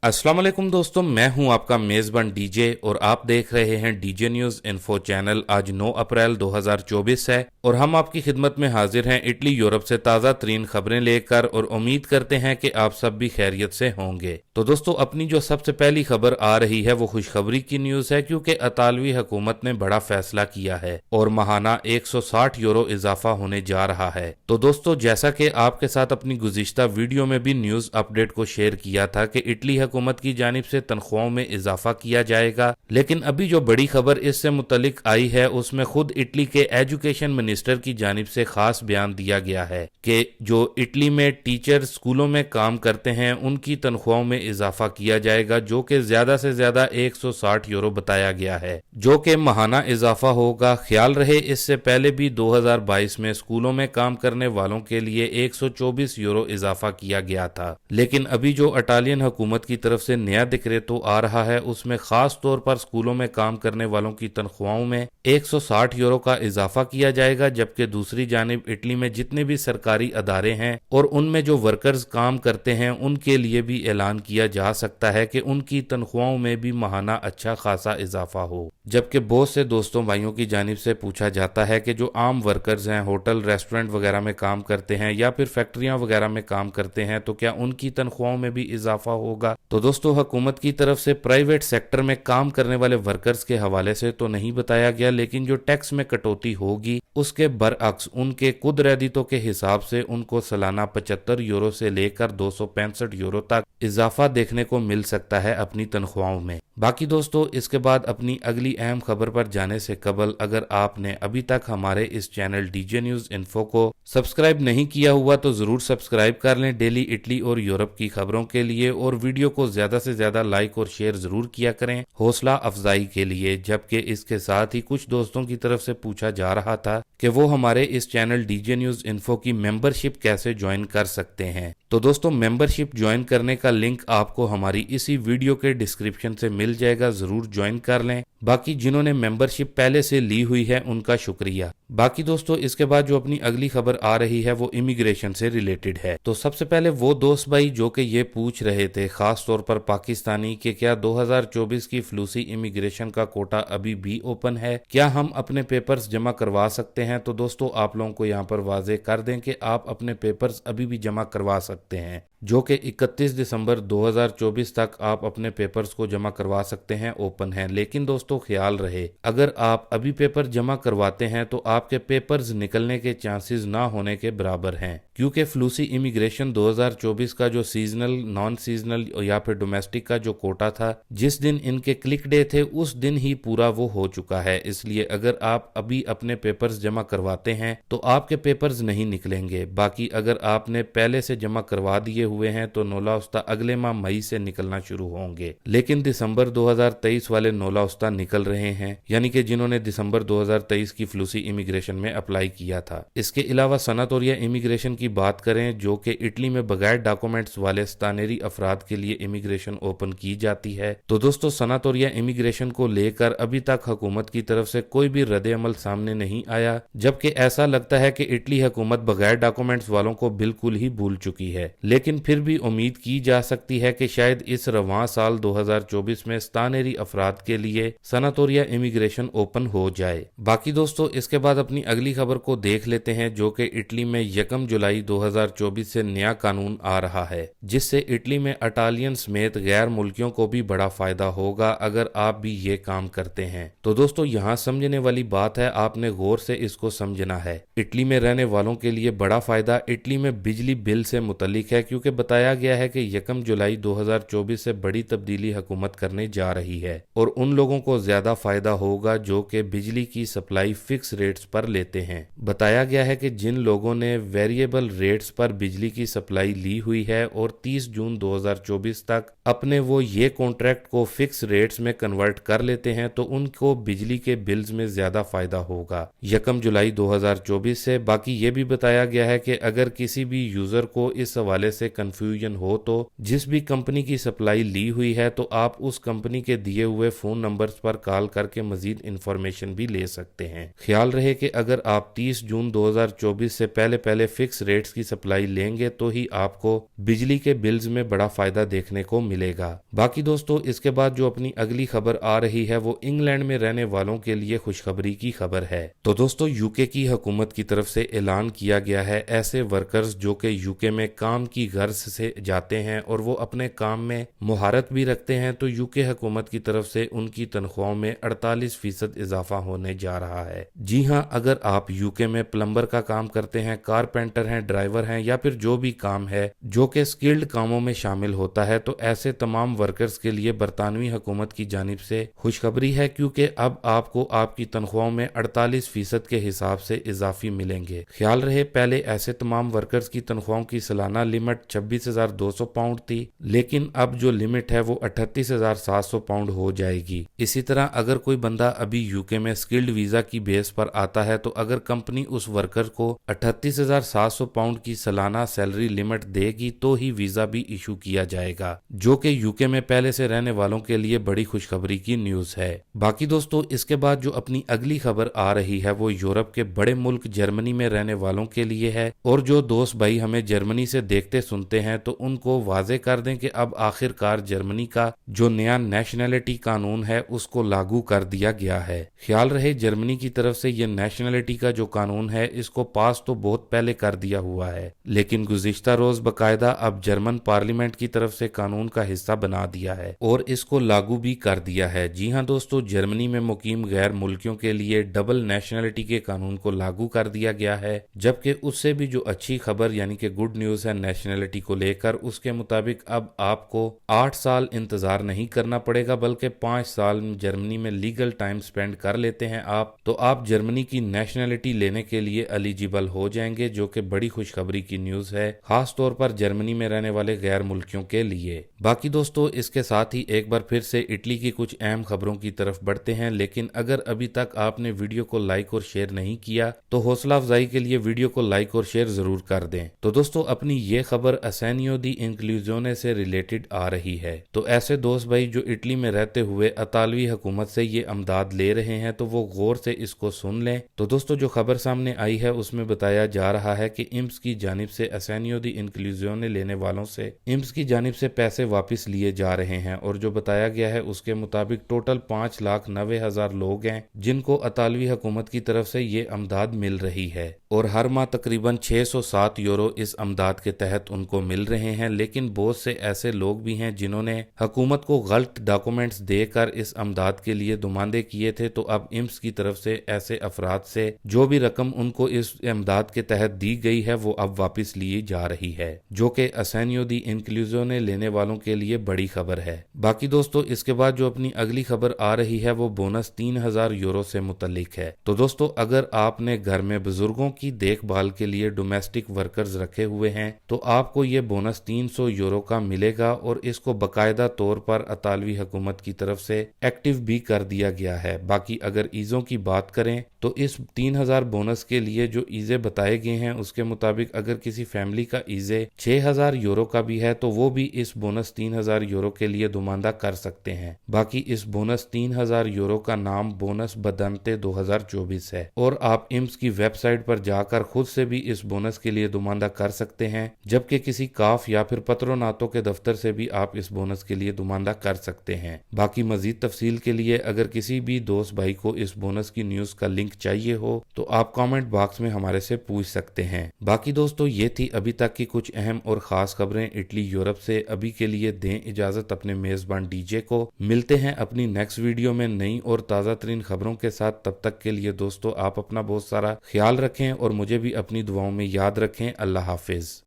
अस्सलाम वालेकुम दोस्तों, मैं हूं आपका मेज़बान डीजे और आप देख रहे हैं डीजे न्यूज़ इन्फो चैनल। आज 9 अप्रैल 2024 है और हम आपकी खिदमत में हाजिर हैं इटली यूरोप से ताज़ा तरीन खबरें लेकर और उम्मीद करते हैं कि आप सब भी खैरियत से होंगे। तो दोस्तों, अपनी जो सबसे पहली खबर आ रही है वो खुशखबरी की न्यूज़ है, क्योंकि इतालवी हुकूमत ने बड़ा फैसला किया है और माहाना 160 यूरो इजाफा होने जा रहा है। तो दोस्तों, जैसा कि आपके साथ अपनी गुज़िश्ता वीडियो में भी न्यूज़ अपडेट को शेयर किया था कि इटली हुकूमत की जानिब से तनख्वाहों में इजाफा किया जाएगा, लेकिन अभी जो बड़ी खबर इससे मुतलिक आई है उसमें खुद इटली के एजुकेशन मिनिस्टर की जानिब से खास बयान दिया गया है कि जो इटली में टीचर स्कूलों में काम करते हैं उनकी तनख्वाहों में इजाफा किया जाएगा, जो कि ज्यादा से ज्यादा 160 यूरो बताया गया है, जो कि माहाना इजाफा होगा। ख्याल रहे, इससे पहले भी 2022 में स्कूलों में काम करने वालों के लिए 124 यूरो इजाफा किया गया था, लेकिन अभी जो इटालियन हुकूमत की तरफ से नया डिक्रेटो आ रहा है उसमें खास तौर पर स्कूलों में काम करने वालों की तनख्वाहों में 160 यूरो का इजाफा किया जाएगा, जबकि दूसरी जानिब इटली में जितने भी सरकारी अदारे हैं और उनमें जो वर्कर्स काम करते हैं उनके लिए भी ऐलान किया जा सकता है कि उनकी तनख्वाहों में भी माहाना अच्छा खासा इजाफा हो। जबकि बहुत से दोस्तों भाइयों की जानिब से पूछा जाता है कि जो आम वर्कर्स हैं, होटल रेस्टोरेंट वगैरह में काम करते हैं या फिर फैक्ट्रियां वगैरह में काम करते हैं, तो क्या उनकी तनख्वाहों में भी इजाफा होगा? तो दोस्तों, हुकूमत की तरफ से प्राइवेट सेक्टर में काम करने वाले वर्कर्स के हवाले से तो नहीं बताया गया, लेकिन जो टैक्स में कटौती होगी उसके बरअक्स उनके कुदरतीतों के हिसाब से उनको सालाना 75 यूरो से लेकर 265 यूरो तक इजाफा देखने को मिल सकता है अपनी तनख्वाहों में। बाकी दोस्तों, इसके बाद अपनी अगली अहम खबर पर जाने से कबल अगर आपने अभी तक हमारे इस चैनल डीजे न्यूज इन्फो को सब्सक्राइब नहीं किया हुआ तो जरूर सब्सक्राइब कर लें डेली इटली और यूरोप की खबरों के लिए, और वीडियो को ज्यादा से ज्यादा लाइक और शेयर जरूर किया करें हौसला अफजाई के लिए। जबकि इसके साथ ही कुछ दोस्तों की तरफ से पूछा जा रहा था कि वो हमारे इस चैनल डीजे न्यूज इन्फो की मेंबरशिप कैसे ज्वाइन कर सकते हैं। तो दोस्तों, मेंबरशिप ज्वाइन करने का लिंक आपको हमारी इसी वीडियो के डिस्क्रिप्शन से मिल जाएगा, जरूर ज्वाइन कर लें। बाकी जिन्होंने मेंबरशिप पहले से ली हुई है उनका शुक्रिया। बाकी दोस्तों, इसके बाद जो अपनी अगली खबर आ रही है वो इमिग्रेशन से रिलेटेड है। तो सबसे पहले वो दोस्त भाई जो कि ये पूछ रहे थे, खास तौर पर पाकिस्तानी, कि क्या 2024 की फ्लूसी इमिग्रेशन का कोटा अभी भी ओपन है, क्या हम अपने पेपर्स जमा करवा सकते हैं? तो दोस्तों, आप लोगों को यहाँ पर वाजे कर दें कि आप अपने पेपर्स अभी भी जमा करवा सकते हैं, जो कि 31 दिसंबर 2024 तक आप अपने पेपर्स को जमा करवा सकते हैं, ओपन है। लेकिन दोस्तों, ख्याल रहे, अगर आप अभी पेपर जमा करवाते हैं तो आपके पेपर्स निकलने के चांसेस ना होने के बराबर हैं, क्योंकि फ्लूसी इमिग्रेशन 2024 का जो सीजनल, नॉन सीजनल या फिर डोमेस्टिक का जो कोटा था, जिस दिन इनके क्लिक डे थे उस दिन ही पूरा वो हो चुका है। इसलिए अगर आप अभी अपने पेपर्स जमा करवाते हैं तो आपके पेपर्स नहीं निकलेंगे। बाकी अगर आपने पहले से जमा करवा दिए हुए हैं तो नौला उस्ता अगले माह मई से निकलना शुरू होंगे, लेकिन दिसंबर 2023 वाले नौला उस्ता निकल रहे हैं, यानी कि जिन्होंने दिसंबर 2023 की फ्लूसी इमिग्रेशन में अप्लाई किया था। इसके अलावा सनातोरिया इमिग्रेशन की बात करें, जो कि इटली में बगैर डॉक्यूमेंट्स वाले स्तानेरी अफराद के लिए इमिग्रेशन ओपन की जाती है। तो दोस्तों, सनातोरिया इमिग्रेशन को लेकर अभी तक हुकूमत की तरफ से कोई भी रद्द अमल सामने नहीं आया, जबकि ऐसा लगता है कि इटली हुकूमत बगैर डॉक्यूमेंट्स वालों को बिल्कुल ही भूल चुकी है। लेकिन फिर भी उम्मीद की जा सकती है कि शायद इस रवां साल 2024 में स्तानेरी अफराद के लिए सनातोरिया इमिग्रेशन ओपन हो जाए। बाकी दोस्तों, इसके बाद अपनी अगली खबर को देख लेते हैं, जो कि इटली में 1 जुलाई 2024 से नया कानून आ रहा है, जिससे इटली में इटालियन समेत गैर मुल्कियों को भी बड़ा फायदा होगा अगर आप भी ये काम करते हैं। तो दोस्तों, यहाँ समझने वाली बात है, आपने गौर से इसको समझना है। इटली में रहने वालों के लिए बड़ा फायदा इटली में बिजली बिल से मुतल्लिक है, क्योंकि बताया गया है कि 1 जुलाई 2024 से बड़ी तब्दीली हुकूमत करने जा रही है और उन लोगों को ज्यादा फायदा होगा जो कि बिजली की सप्लाई फिक्स रेट्स पर लेते हैं। बताया गया है कि जिन लोगों ने वेरिएबल रेट्स पर बिजली की सप्लाई ली हुई है और 30 जून 2024 तक अपने वो ये कॉन्ट्रैक्ट को फिक्स रेट्स में कन्वर्ट कर लेते हैं तो उनको बिजली के बिल्स में ज्यादा फायदा होगा 1 जुलाई 2024 से। बाकी ये भी बताया गया है कि अगर किसी भी यूजर को इस हवाले से कंफ्यूजन हो तो जिस भी कंपनी की सप्लाई ली हुई है तो आप उस कंपनी के दिए हुए फोन नंबर्स पर पर कॉल करके मजीद इंफॉर्मेशन भी ले सकते हैं। ख्याल रहे कि अगर आप 30 जून 2024 से पहले फिक्स रेट्स की सप्लाई लेंगे तो ही आपको बिजली के बिल्स में बड़ा फायदा देखने को मिलेगा। बाकी दोस्तों, इसके बाद जो अपनी अगली खबर आ रही है वो इंग्लैंड में रहने वालों के लिए खुशखबरी की खबर है। तो दोस्तों, यूके की हुकूमत की तरफ से ऐलान किया गया है ऐसे वर्कर्स जो कि यूके में काम की गर्ज से जाते हैं और वो अपने काम में मुहारत भी रखते हैं, तो यूके हुकूमत की तरफ से उनकी तनख्वाहों में 48% इजाफा होने जा रहा है। जी हाँ, अगर आप यूके में प्लम्बर का काम करते हैं, कारपेंटर हैं, ड्राइवर हैं या फिर जो भी काम है जो कि स्किल्ड कामों में शामिल होता है, तो ऐसे तमाम वर्कर्स के लिए बरतानवी हुकूमत की जानिब से खुशखबरी है, क्योंकि अब आपको आपकी तनख्वाहों में 48% के हिसाब से इजाफी मिलेंगे। ख्याल रहे, पहले ऐसे तमाम वर्कर्स की तनख्वाहों की सालाना लिमिट 26,200 पाउंड थी, लेकिन अब जो लिमिट है वो 38,700 पाउंड हो जाएगी। इसी तरह अगर कोई बंदा अभी यूके में स्किल्ड वीजा की बेस पर आता है, तो अगर कंपनी उस वर्कर को 38,700 पाउंड की सालाना सैलरी लिमिट देगी तो ही वीजा भी इशू किया जाएगा, जो कि यूके में पहले से रहने वालों के लिए बड़ी खुशखबरी की न्यूज है। बाकी दोस्तों, इसके बाद जो अपनी अगली खबर आ रही है वो यूरोप के बड़े मुल्क जर्मनी में रहने वालों के लिए है। और जो दोस्त भाई हमें जर्मनी से देखते सुनते हैं, तो उनको वाजे कर दें कि अब आखिरकार जर्मनी का जो नया नेशनैलिटी कानून है उसको लागू कर दिया गया है। ख्याल रहे, जर्मनी की तरफ से ये नेशनैलिटी का जो कानून है इसको पास तो बहुत पहले कर दिया हुआ है, लेकिन गुज़िश्ता रोज बकायदा अब जर्मन पार्लियामेंट की तरफ से कानून का हिस्सा बना दिया है और इसको लागू भी कर दिया है। जी हाँ दोस्तों, जर्मनी में मुकीम गैर मुल्कियों के लिए डबल नेशनैलिटी के कानून को लागू कर दिया गया है, जबकि उससे भी जो अच्छी खबर यानी कि गुड न्यूज है नेशनैलिटी को लेकर, उसके मुताबिक अब आपको 8 साल इंतजार नहीं करना पड़ेगा, बल्कि 5 साल जर्मनी में लीगल टाइम स्पेंड कर लेते हैं आप, तो आप जर्मनी की नेशनैलिटी लेने के लिए एलिजिबल हो जाएंगे, जो कि बड़ी खुशखबरी की न्यूज है, खास तौर पर जर्मनी में रहने वाले गैर मुल्कियों के लिए। बाकी दोस्तों, इसके साथ ही एक बार फिर से इटली की कुछ अहम खबरों की तरफ बढ़ते हैं, लेकिन अगर अभी तक आपने वीडियो को लाइक और शेयर नहीं किया तो हौसला अफजाई के लिए वीडियो को लाइक और शेयर जरूर कर दें। तो दोस्तों, अपनी ये खबर असेनियो दी इंक्लूजोने से रिलेटेड आ रही है। तो ऐसे दोस्त भाई जो इटली में रहते हुए इतालवी हुकूमत से ये अमदाद ले रहे हैं, तो वो गौर से इसको सुन लें। तो दोस्तों, जो खबर सामने आई है उसमें बताया जा रहा है कि इम्स की जानिब से असेनियो दी इंक्लूजोने लेने वालों से इम्स की जानिब से पैसे वापस लिए जा रहे हैं, और जो बताया गया है उसके मुताबिक टोटल 5,90,000 लोग हैं जिनको इतालवी हुकूमत की तरफ से ये अमदाद मिल रही है, और हर माह तकरीबन 607 यूरो इस अमदाद के तहत उनको मिल रहे हैं। लेकिन बहुत से ऐसे लोग भी हैं जिन्होंने हुकूमत को गलत डॉक्यूमेंट्स देकर इस अमदाद के लिए दुमानदे किए थे, तो अब इम्स की तरफ से ऐसे अफराद से जो भी रकम उनको इस अमदाद के तहत दी गई है वो अब वापस ली जा रही है, जो कि असेनियो दी इंक्लूजोने लेने वालों के लिए बड़ी खबर है। बाकी दोस्तों, इसके बाद जो अपनी अगली खबर आ रही है वो बोनस 3,000 यूरो से मुतल्लिक है। तो दोस्तों, अगर आपने घर में बुजुर्गों की देखभाल के लिए डोमेस्टिक वर्कर्स रखे हुए हैं तो आपको ये बोनस 300 यूरो का मिलेगा, और इसको बकायदा तौर पर इतालवी हुकूमत की तरफ से एक्टिव भी कर दिया गया है। बाकी अगर ईजों की बात करें तो इस 3,000 बोनस के लिए जो ईजे बताए गए हैं उसके मुताबिक अगर किसी फैमिली का ईजे 6,000 यूरो का भी है तो वो भी इस बोनस 3,000 यूरो के लिए दुमानदा कर सकते हैं। बाकी इस बोनस 3,000 यूरो का नाम बोनस बदनते 2024 है, और आप इम्स की वेबसाइट पर जाकर खुद से भी इस बोनस के लिए दुमानदा कर सकते हैं, जबकि किसी काफ या फिर पत्रोनातों के दफ्तर से भी आप इस बोनस के लिए दुमानदा कर सकते हैं। बाकी मजीद तफसील के लिए अगर किसी भी दोस्त भाई को इस बोनस की न्यूज का लिंक चाहिए हो तो आप कमेंट बॉक्स में हमारे से पूछ सकते हैं। बाकी दोस्तों, ये थी अभी तक की कुछ अहम और खास खबरें इटली यूरोप से। अभी के लिए दें इजाजत अपने मेजबान डीजे को। मिलते हैं अपनी नेक्स्ट वीडियो में नई और ताज़ा तरीन खबरों के साथ। तब तक के लिए दोस्तों, आप अपना बहुत सारा ख्याल रखें और मुझे भी अपनी दुआओं में याद रखें। अल्लाह हाफिज।